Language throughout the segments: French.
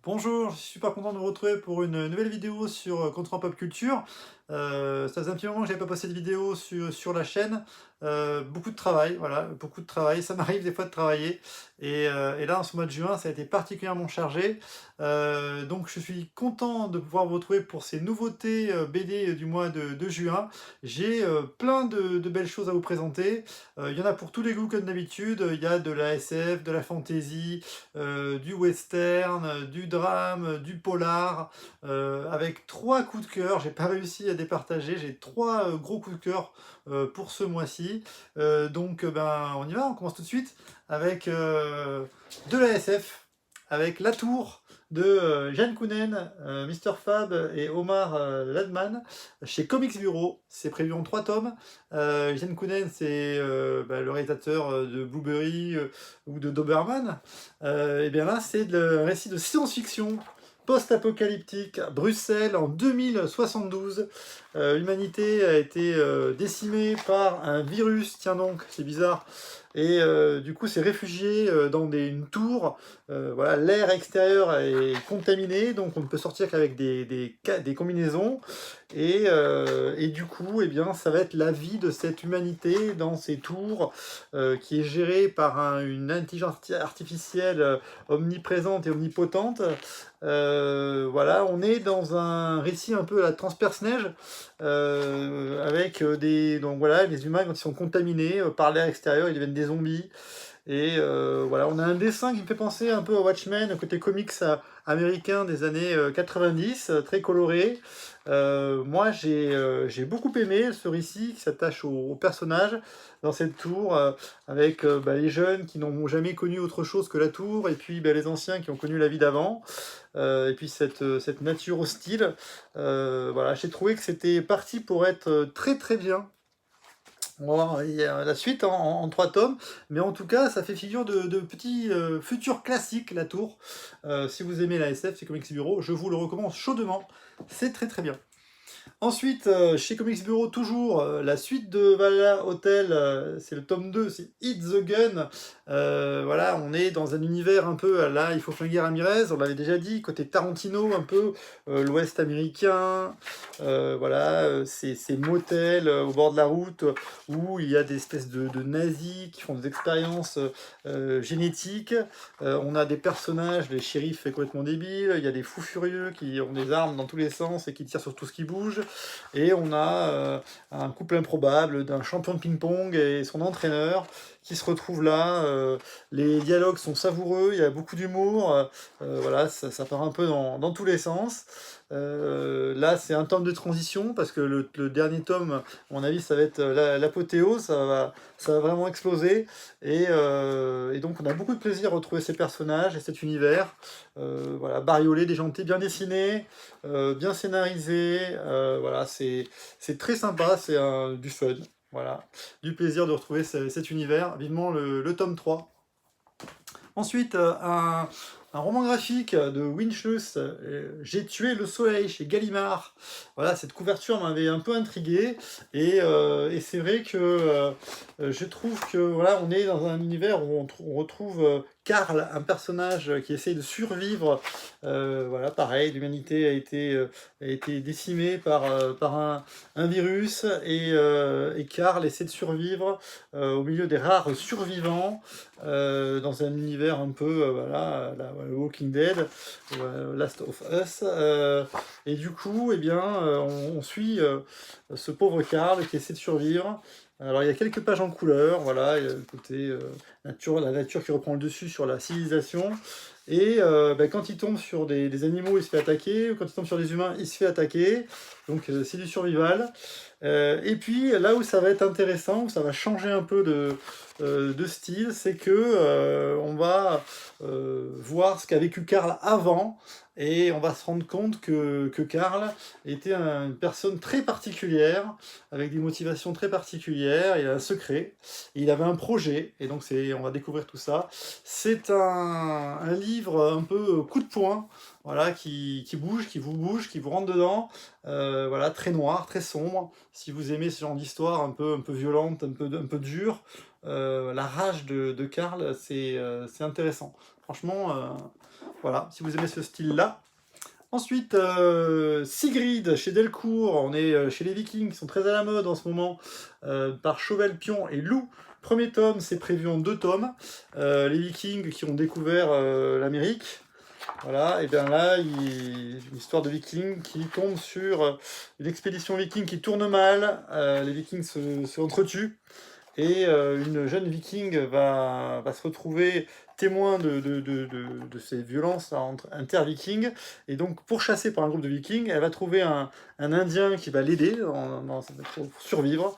Bonjour, je suis super content de vous retrouver pour une nouvelle vidéo sur Contre en Pop Culture. Ça faisait un petit moment que j'avais pas passé de vidéo sur la chaîne. Beaucoup de travail, voilà, beaucoup de travail. Ça m'arrive des fois de travailler. Et là, en ce mois de juin, ça a été particulièrement chargé. Donc, je suis content de pouvoir vous retrouver pour ces nouveautés BD du mois de juin. J'ai plein de belles choses à vous présenter. Il y en a pour tous les goûts comme d'habitude. Il y a de la SF, de la fantasy, du western, du drame, du polar, avec 3 coups de cœur. J'ai pas réussi à départager, j'ai 3 gros coups de cœur pour ce mois-ci. Ben, on y va, on commence tout de suite avec de la SF, avec La Tour de Jeanne Kounen, Mr Fab et Omar Ladman chez Comics Bureau. C'est prévu en 3 tomes. Jeanne Kounen, c'est le réalisateur de Blueberry ou de Doberman. Et bien là, c'est le récit de science-fiction post-apocalyptique, Bruxelles en 2072. L'humanité a été décimée par un virus, tiens donc, c'est bizarre, et du coup s'est réfugié dans une tour. Voilà, l'air extérieur est contaminé, donc on ne peut sortir qu'avec des combinaisons, et du coup, eh bien, ça va être la vie de cette humanité dans ces tours, qui est gérée par une intelligence artificielle omniprésente et omnipotente. Voilà, on est dans un récit un peu à la Transperce-Neige, avec donc voilà, les humains quand ils sont contaminés par l'air extérieur, ils deviennent des zombies. Et voilà, on a un dessin qui me fait penser un peu au Watchmen, côté comics américain des années 90, très coloré. Moi, j'ai beaucoup aimé ce récit qui s'attache au personnage dans cette tour, avec les jeunes qui n'ont jamais connu autre chose que la tour, et puis les anciens qui ont connu la vie d'avant, et puis cette nature hostile. Voilà, j'ai trouvé que c'était parti pour être très très bien. On va voir, il y a la suite en 3 tomes, mais en tout cas, ça fait figure de petits futurs classiques, la tour. Si vous aimez la SF, c'est Comics Bureau, je vous le recommande chaudement. C'est très très bien. Ensuite, chez Comics Bureau, toujours, la suite de Valhalla Hotel, c'est le tome 2, c'est Hit the Gun. Voilà, on est dans un univers un peu, là, il faut flinguer Ramirez, on l'avait déjà dit, côté Tarantino, un peu, l'Ouest américain, voilà, ces motels au bord de la route, où il y a des espèces de nazis qui font des expériences génétiques. On a des personnages, les shérifs complètement débiles, il y a des fous furieux qui ont des armes dans tous les sens et qui tirent sur tout ce qui bouge. Et on a un couple improbable d'un champion de ping-pong et son entraîneur qui se retrouvent là. Les dialogues sont savoureux, il y a beaucoup d'humour. Voilà, ça part un peu dans tous les sens. Là, c'est un tome de transition parce que le dernier tome, à mon avis, ça va être l'apothéose, ça va vraiment exploser. Et donc, on a beaucoup de plaisir à retrouver ces personnages et cet univers. Voilà, bariolé, déjanté, bien dessiné, bien scénarisé. Voilà, c'est très sympa, c'est du fun. Voilà, du plaisir de retrouver cet univers. Vivement le tome 3. Ensuite, un roman graphique de Winchus, J'ai tué le soleil chez Gallimard. Voilà, cette couverture m'avait un peu intrigué. Et c'est vrai que je trouve que voilà, on est dans un univers où on retrouve Karl, un personnage qui essaye de survivre. Voilà, pareil, l'humanité a été décimée par un virus, et Karl essaie de survivre au milieu des rares survivants, dans un univers un peu, voilà, Walking Dead, Last of Us. Et du coup, eh bien, on suit ce pauvre Karl qui essaie de survivre. Alors il y a quelques pages en couleur, voilà, il y a le côté la nature qui reprend le dessus sur la civilisation. Et quand il tombe sur des animaux, il se fait attaquer, ou quand il tombe sur des humains, il se fait attaquer. Donc c'est du survival. Et puis là où ça va être intéressant, où ça va changer un peu de style, c'est que on va voir ce qu'a vécu Karl avant, et on va se rendre compte que Karl était une personne très particulière, avec des motivations très particulières. Il a un secret, il avait un projet, et donc on va découvrir tout ça. C'est un livre un peu coup de poing, voilà, qui bouge, qui vous rentre dedans. Voilà, très noir, très sombre. Si vous aimez ce genre d'histoire un peu violente, un peu dure, la rage de Karl, c'est intéressant. Franchement, voilà, si vous aimez ce style-là. Ensuite, Sigrid, chez Delcourt, on est chez les Vikings, qui sont très à la mode en ce moment, par Chauvel, Pion et Loup. Premier tome, c'est prévu en 2 tomes. Les Vikings qui ont découvert l'Amérique. Voilà, et bien là, une histoire de Vikings qui tombe sur une expédition viking qui tourne mal, les Vikings se entretuent, et une jeune Viking va se retrouver témoin de ces violences inter-Vikings, et donc pourchassée par un groupe de Vikings, elle va trouver un Indien qui va l'aider pour survivre,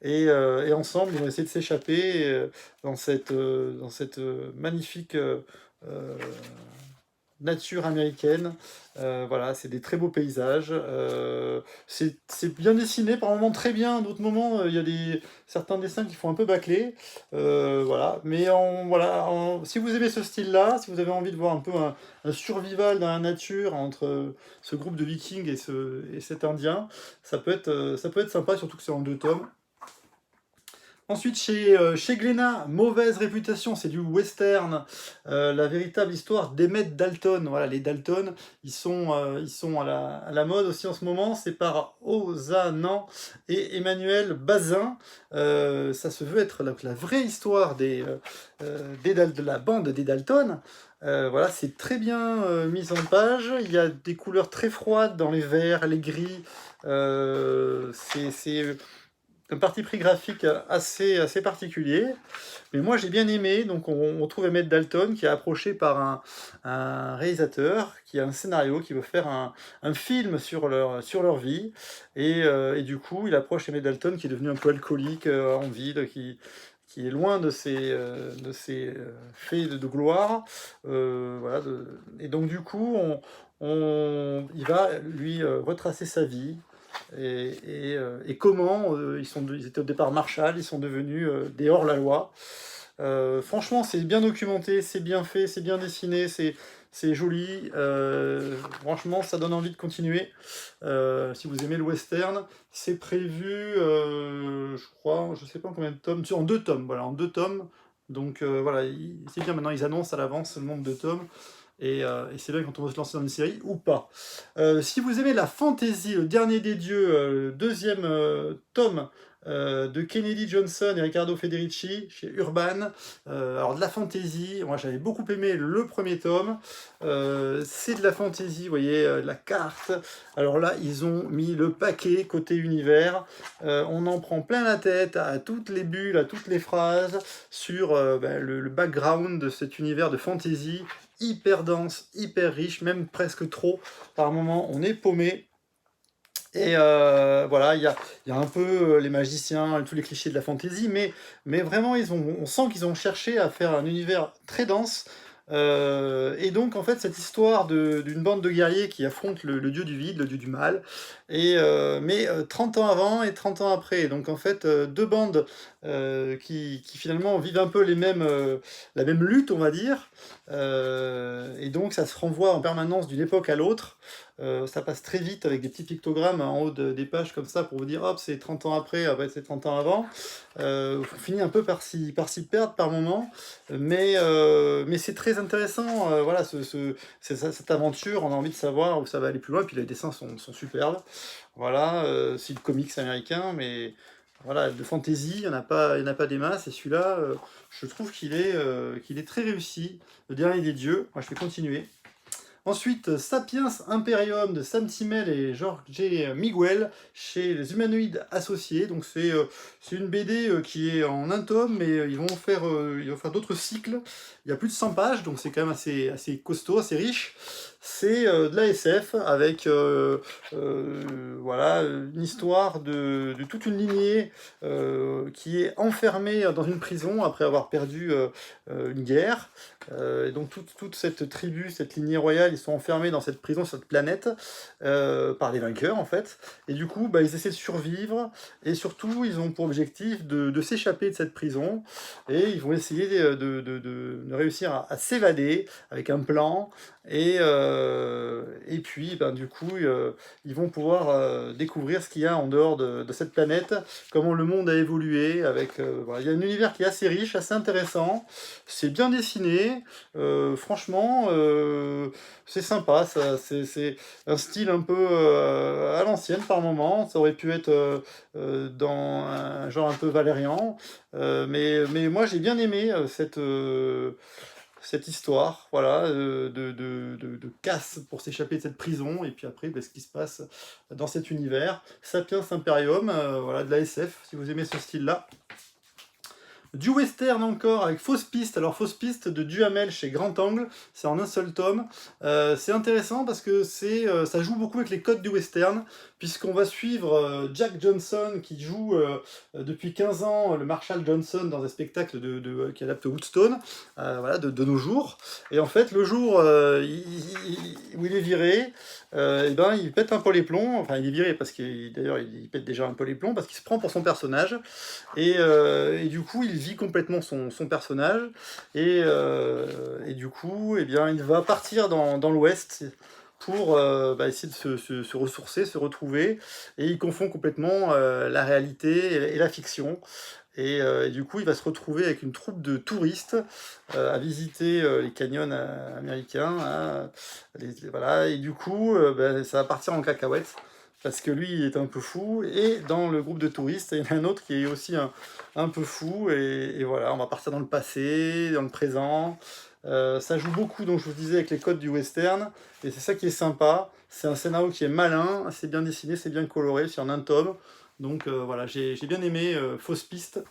et ensemble ils vont essayer de s'échapper dans cette magnifique nature américaine. Voilà, c'est des très beaux paysages. C'est bien dessiné, par moments très bien, d'autres moments il y a certains dessins qui font un peu bâclé. Voilà, mais si vous aimez ce style-là, si vous avez envie de voir un peu un survival dans la nature entre ce groupe de Vikings et cet Indien, ça peut être sympa, surtout que c'est en 2 tomes. Ensuite, chez Glénat, mauvaise réputation, c'est du western, la véritable histoire d'Emmett Dalton. Voilà, les Dalton, ils sont à la mode aussi en ce moment, c'est par Ozanam et Emmanuel Bazin. Ça se veut être la vraie histoire de la bande des Dalton. Voilà, c'est très bien mis en page, il y a des couleurs très froides dans les verts, les gris, c'est un parti pris graphique assez particulier, mais moi j'ai bien aimé. Donc on trouve Emmett Dalton qui est approché par un réalisateur qui a un scénario, qui veut faire un film sur leur vie, et du coup il approche Emmett Dalton qui est devenu un peu alcoolique en ville, qui est loin de ses faits de gloire, voilà, et donc du coup il va lui retracer sa vie, et comment ils étaient au départ marshal, ils sont devenus des hors-la-loi. Franchement, c'est bien documenté, c'est bien fait, c'est bien dessiné, c'est joli. Franchement, ça donne envie de continuer. Si vous aimez le western, c'est prévu, je crois, je sais pas en combien de tomes, en 2 tomes, voilà, en 2 tomes. Donc voilà, c'est bien, maintenant ils annoncent à l'avance le nombre de tomes. Et c'est bien quand on va se lancer dans une série, ou pas. Si vous aimez la fantasy, le dernier des dieux, 2e tome de Kennedy Johnson et Riccardo Federici chez Urban. Alors de la fantasy, moi j'avais beaucoup aimé le 1er tome. C'est de la fantasy, vous voyez, la carte. Alors là, ils ont mis le paquet côté univers. On en prend plein la tête à toutes les bulles, à toutes les phrases sur le background de cet univers de fantasy hyper dense, hyper riche, même presque trop. Par moments, on est paumé. Et voilà, il y a un peu les magiciens, tous les clichés de la fantasy, mais vraiment, on sent qu'ils ont cherché à faire un univers très dense. Et donc, en fait, cette histoire d'une bande de guerriers qui affrontent le dieu du vide, le dieu du mal, mais 30 ans avant et 30 ans après. Donc, en fait, 2 bandes qui finalement vivent un peu la même lutte, on va dire. Et donc, ça se renvoie en permanence d'une époque à l'autre. Ça passe très vite avec des petits pictogrammes en haut des pages comme ça pour vous dire hop, c'est 30 ans après, ah, c'est 30 ans avant. On finit un peu par s'y perdre par moment, mais c'est très intéressant. Voilà, cette aventure, on a envie de savoir où ça va aller plus loin, et puis les dessins sont superbes. Voilà, c'est le comics américain, mais voilà, de fantasy, il n'y en a pas des masses, et celui-là, je trouve qu'il est très réussi. Le dernier des dieux, moi je vais continuer. Ensuite, Sapiens Imperium de Sam Timel et George J. Miguel chez les Humanoïdes Associés. Donc c'est une BD qui est en 1 tome, mais ils vont faire d'autres cycles. Il y a plus de 100 pages, donc c'est quand même assez costaud, assez riche. C'est de la SF avec voilà, une histoire de toute une lignée qui est enfermée dans une prison après avoir perdu une guerre. Et donc toute cette tribu, cette lignée royale, ils sont enfermés dans cette prison, cette planète, par les vainqueurs en fait. Et du coup, ils essaient de survivre, et surtout, ils ont pour objectif de s'échapper de cette prison, et ils vont essayer de réussir à s'évader avec un plan. Et puis, ben, du coup, ils vont pouvoir découvrir ce qu'il y a en dehors de cette planète, comment le monde a évolué. Voilà. Il y a un univers qui est assez riche, assez intéressant. C'est bien dessiné. Franchement, c'est sympa. C'est un style un peu à l'ancienne par moment. Ça aurait pu être dans un genre un peu Valérian. Mais moi, j'ai bien aimé cette histoire, voilà, de casse pour s'échapper de cette prison, et puis après, ben, ce qui se passe dans cet univers. Sapiens Imperium, voilà, de la SF, si vous aimez ce style-là. Du western encore, avec Fausse Piste. Alors, Fausse Piste de Duhamel chez Grand Angle, c'est en un seul tome. C'est intéressant parce que ça joue beaucoup avec les codes du western, puisqu'on va suivre Jack Johnson, qui joue depuis 15 ans le Marshall Johnson dans un spectacle qui adapte Woodstone, voilà, de nos jours. Et en fait, le jour où il est viré, et ben, il pète un peu les plombs. Enfin, il est viré parce qu'il d'ailleurs il pète déjà un peu les plombs, parce qu'il se prend pour son personnage. Et du coup, il vit complètement son personnage. Et du coup, eh bien, il va partir dans l'Ouest pour bah, essayer de se ressourcer, se retrouver. Et il confond complètement la réalité et la fiction. Et du coup, il va se retrouver avec une troupe de touristes à visiter les canyons américains, hein, voilà. Et du coup, bah, ça va partir en cacahuète, parce que lui, il est un peu fou, et dans le groupe de touristes, il y en a un autre qui est aussi un peu fou, et voilà, on va partir dans le passé, dans le présent. Ça joue beaucoup, donc je vous disais, avec les codes du western, et c'est ça qui est sympa. C'est un scénario qui est malin, c'est bien dessiné, c'est bien coloré, c'est en un tome. Donc voilà, j'ai bien aimé Fausse Piste.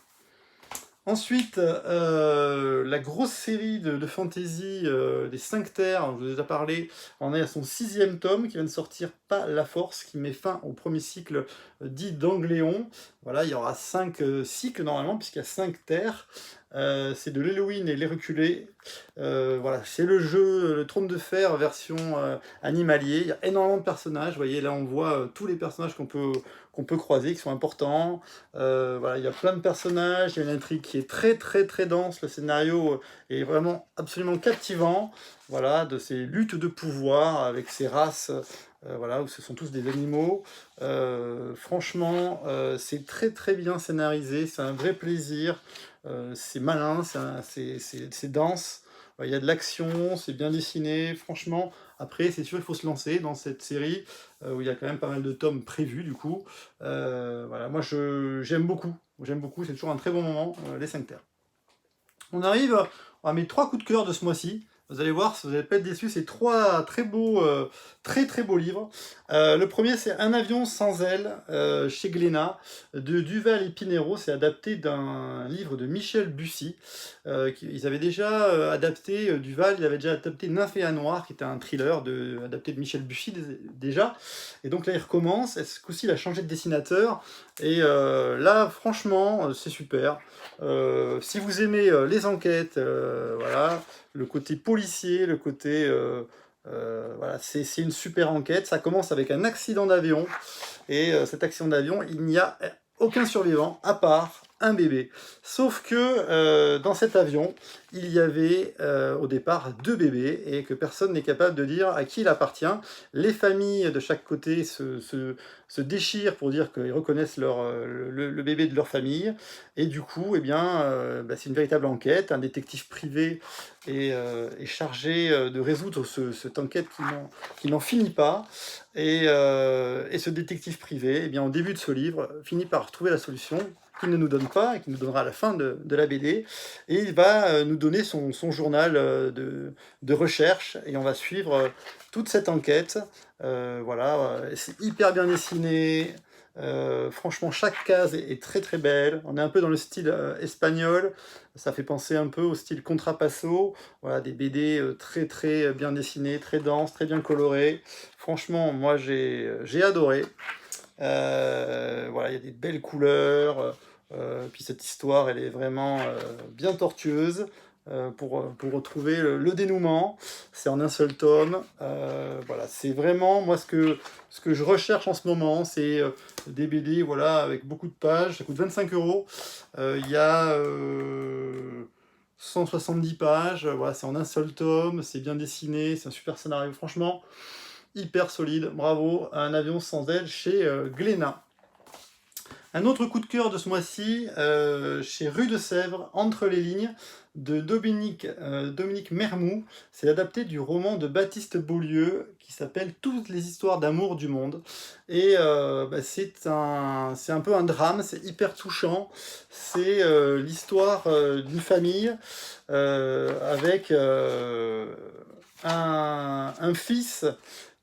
Ensuite, la grosse série de fantasy, les 5 terres, je vous ai déjà parlé, on est à son 6e tome qui vient de sortir, Pas la Force, qui met fin au premier cycle dit d'Angléon. Voilà, il y aura 5 cycles normalement, puisqu'il y a 5 terres. C'est de l'Halloween et les reculés. Voilà, c'est le jeu, le Trône de Fer version animalier. Il y a énormément de personnages. Vous voyez, là on voit tous les personnages qu'on peut croiser, qui sont importants. Voilà, il y a plein de personnages, il y a une intrigue qui est très très très dense, le scénario est vraiment absolument captivant, voilà, de ces luttes de pouvoir avec ces races, voilà, où ce sont tous des animaux. Franchement, c'est très très bien scénarisé, c'est un vrai plaisir, c'est malin, c'est dense. Il y a de l'action, c'est bien dessiné, franchement. Après, c'est sûr, il faut se lancer dans cette série où il y a quand même pas mal de tomes prévus, du coup. Voilà, moi j'aime beaucoup, c'est toujours un très bon moment, les 5 terres. On arrive à mes 3 coups de cœur de ce mois-ci. Vous allez voir, vous n'allez pas être déçus, c'est 3 très beaux, très très beaux livres. Le premier, c'est Un avion sans aile, chez Glénat, de Duval et Pinero. C'est adapté d'un livre de Michel Bussy. Ils avaient déjà adapté, Duval, il avait déjà adapté Nymphéa Noir, qui était un thriller adapté de Michel Bussy déjà. Et donc là, il recommence. Et ce coup-ci, il a changé de dessinateur. Et là, franchement, c'est super. Si vous aimez les enquêtes, voilà, le côté policier, le côté... voilà, c'est une super enquête. Ça commence avec un accident d'avion. Et cet accident d'avion, il n'y a aucun survivant, à part un bébé. Sauf que dans cet avion, il y avait au départ 2 bébés, et que personne n'est capable de dire à qui il appartient. Les familles de chaque côté se déchirent pour dire qu'ils reconnaissent le bébé de leur famille. Et du coup, eh bien, bah, c'est une véritable enquête. Un détective privé est chargé de résoudre cette enquête qui n'en finit pas. Et ce détective privé, eh bien, au début de ce livre, finit par trouver la solution qu'il ne nous donne pas, et qu'il nous donnera à la fin de la BD. Et il va nous donner son journal de recherche, et on va suivre toute cette enquête. Voilà, c'est hyper bien dessiné. Franchement, chaque case est très très belle. On est un peu dans le style espagnol. Ça fait penser un peu au style Contrapasso. Voilà, des BD très très bien dessinés, très denses, très bien colorés. Franchement, moi j'ai adoré. Voilà, il y a des belles couleurs. Puis cette histoire, elle est vraiment bien tortueuse. Pour retrouver le dénouement, c'est en un seul tome. Voilà, c'est vraiment moi ce que je recherche en ce moment, c'est des BD, voilà, avec beaucoup de pages. Ça coûte 25 €. Il y a 170 pages, voilà, c'est en un seul tome, c'est bien dessiné, c'est un super scénario, franchement, hyper solide, bravo, Un avion sans aile chez Glénat. Un autre coup de cœur de ce mois-ci, chez Rue de Sèvres, Entre les lignes, de Dominique Mermoux. C'est adapté du roman de Baptiste Beaulieu, qui s'appelle Toutes les histoires d'amour du monde. Et c'est un peu un drame, c'est hyper touchant. C'est l'histoire d'une famille avec un fils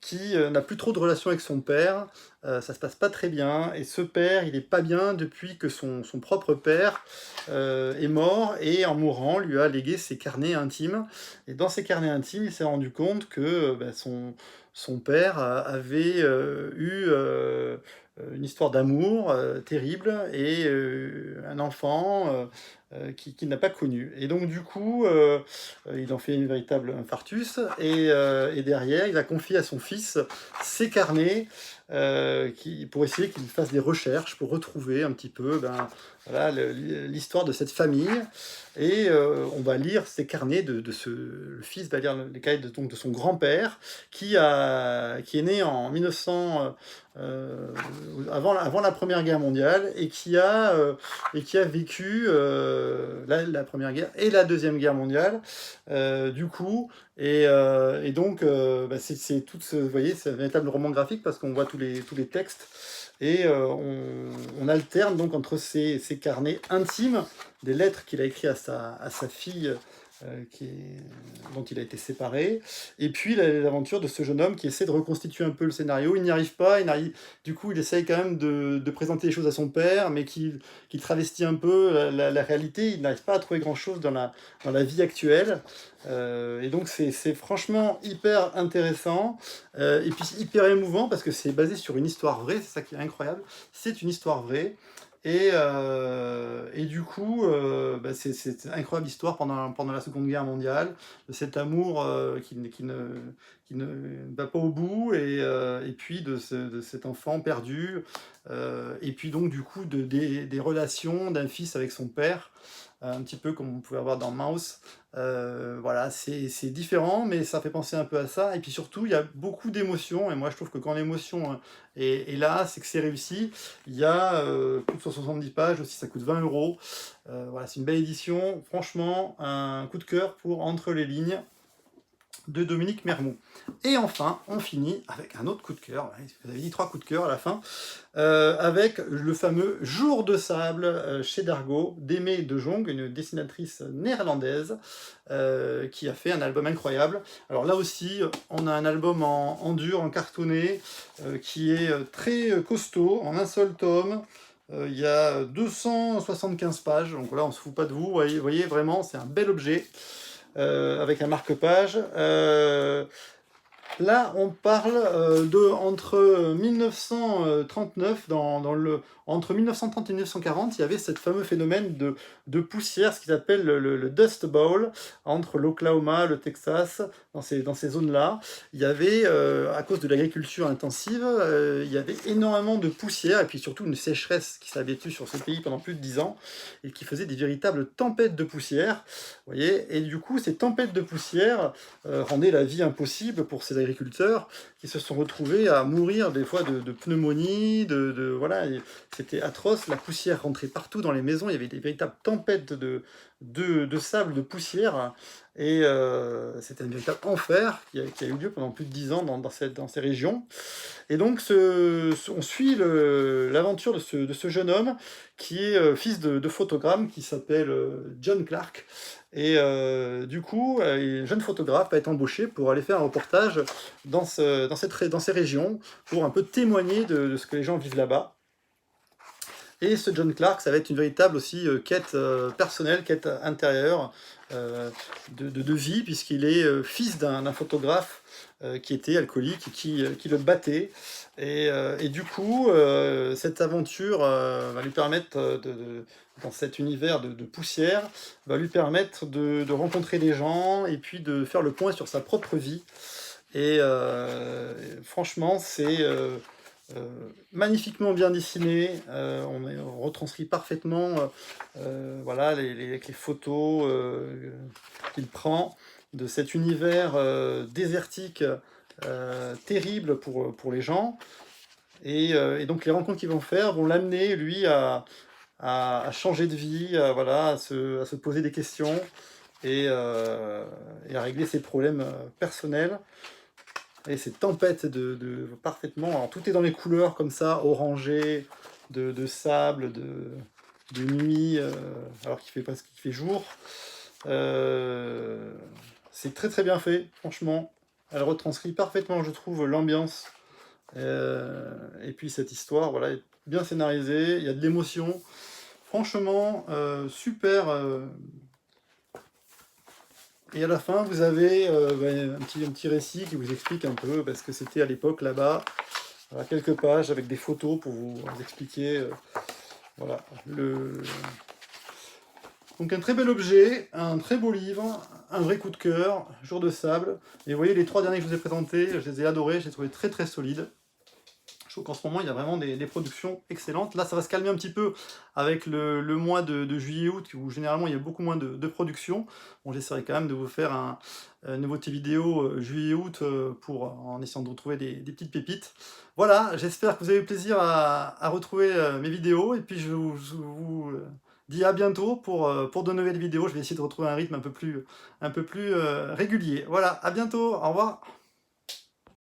qui n'a plus trop de relation avec son père, ça se passe pas très bien, et ce père, il est pas bien depuis que son propre père est mort, et en mourant, lui a légué ses carnets intimes, et dans ces carnets intimes, il s'est rendu compte que son père avait eu une histoire d'amour terrible, et un enfant qu'il n'a pas connu. Et donc du coup, il en fait une véritable infarctus, et derrière, il a confié à son fils ses carnets pour essayer qu'il fasse des recherches, pour retrouver un petit peu voilà, l'histoire de cette famille. Et on va lire ces carnets le fils va lire les carnets donc, de son grand-père, qui est né en 1900, avant la Première Guerre mondiale, et qui a vécu la Première Guerre et la Deuxième Guerre mondiale, du coup, et donc c'est tout vous voyez, c'est un véritable roman graphique, parce qu'on voit tous les textes, et on alterne donc entre ces carnets intimes, des lettres qu'il a écrites à sa fille, dont il a été séparé, et puis l'aventure de ce jeune homme qui essaie de reconstituer un peu le scénario. Il n'y arrive pas, du coup il essaye quand même de présenter les choses à son père, mais qui travestit un peu la réalité. Il n'arrive pas à trouver grand chose dans la vie actuelle, et donc c'est franchement hyper intéressant, et puis hyper émouvant, parce que c'est basé sur une histoire vraie, c'est ça qui est incroyable, c'est une histoire vraie. Et du coup, c'est une incroyable histoire pendant la Seconde Guerre mondiale, de cet amour qui ne va pas au bout, et puis de cet enfant perdu, et puis donc du coup des relations d'un fils avec son père, un petit peu comme on pouvait avoir dans Maus. Voilà, c'est différent, mais ça fait penser un peu à ça. Et puis surtout, il y a beaucoup d'émotions, et moi je trouve que quand l'émotion est là, c'est que c'est réussi. Il y a plus de 170 pages aussi, ça coûte 20 euros. Voilà, c'est une belle édition. Franchement, un coup de cœur pour Entre les lignes de Dominique Mermoux. Et enfin, on finit avec un autre coup de cœur. Vous avez dit 3 coups de cœur à la fin. Avec le fameux Jour de sable chez Dargaud, d'Aimée de Jong, une dessinatrice néerlandaise, qui a fait un album incroyable. Alors là aussi, on a un album en dur, en cartonné, qui est très costaud, en un seul tome. Il y a 275 pages, donc là on se fout pas de vous, vous voyez vraiment, c'est un bel objet. Avec un marque-page. Là, on parle entre 1939, entre 1930 et 1940, il y avait ce fameux phénomène de poussière, ce qu'ils appellent le Dust Bowl, entre l'Oklahoma, le Texas, dans ces zones-là. Il y avait, à cause de l'agriculture intensive, il y avait énormément de poussière, et puis surtout une sécheresse qui s'est abattue sur ce pays pendant plus de 10 ans, et qui faisait des véritables tempêtes de poussière. Vous voyez, et du coup, ces tempêtes de poussière rendaient la vie impossible pour ces agriculteurs qui se sont retrouvés à mourir des fois de pneumonie, voilà, c'était atroce, la poussière rentrait partout dans les maisons, il y avait des véritables tempêtes de sable, de poussière, et c'était un véritable enfer qui a eu lieu pendant plus de 10 ans dans ces régions. Et donc on suit l'aventure de ce jeune homme qui est fils de photographe, qui s'appelle John Clark. Et du coup, un jeune photographe va être embauché pour aller faire un reportage dans ces régions, pour un peu témoigner de ce que les gens vivent là-bas. Et ce John Clark, ça va être une véritable aussi quête personnelle, quête intérieure de vie, puisqu'il est fils d'un photographe qui était alcoolique et qui le battait. Et du coup, cette aventure va lui permettre, dans cet univers de poussière, va lui permettre de rencontrer des gens, et puis de faire le point sur sa propre vie. Et franchement, c'est magnifiquement bien dessiné, on retranscrit parfaitement voilà, avec les photos qu'il prend de cet univers désertique terrible pour les gens. Et donc les rencontres qu'ils vont faire vont l'amener, lui, à changer de vie, voilà, à se poser des questions et à régler ses problèmes personnels. Et ces tempêtes parfaitement. Alors, tout est dans les couleurs comme ça, orangé, de sable, de nuit, alors qu'il fait presque qu'il fait jour. C'est très très bien fait, franchement. Elle retranscrit parfaitement, je trouve, l'ambiance. Et puis cette histoire, voilà, est bien scénarisée, il y a de l'émotion. Franchement, super. Et à la fin, vous avez un petit récit qui vous explique un peu ce que c'était à l'époque là-bas. Voilà, quelques pages avec des photos pour vous expliquer. Voilà. Donc un très bel objet, un très beau livre, un vrai coup de cœur, Jour de sable. Et vous voyez, les 3 derniers que je vous ai présentés, je les ai adorés, je les ai trouvés très très solides. Je trouve qu'en ce moment, il y a vraiment des productions excellentes. Là, ça va se calmer un petit peu avec le mois de juillet-août, où généralement, il y a beaucoup moins de productions. Bon, j'essaierai quand même de vous faire une nouveauté vidéo juillet-août en essayant de retrouver des petites pépites. Voilà, j'espère que vous avez eu plaisir à retrouver mes vidéos. Et puis, je vous dis à bientôt pour de nouvelles vidéos. Je vais essayer de retrouver un rythme un peu plus régulier. Voilà, à bientôt, au revoir.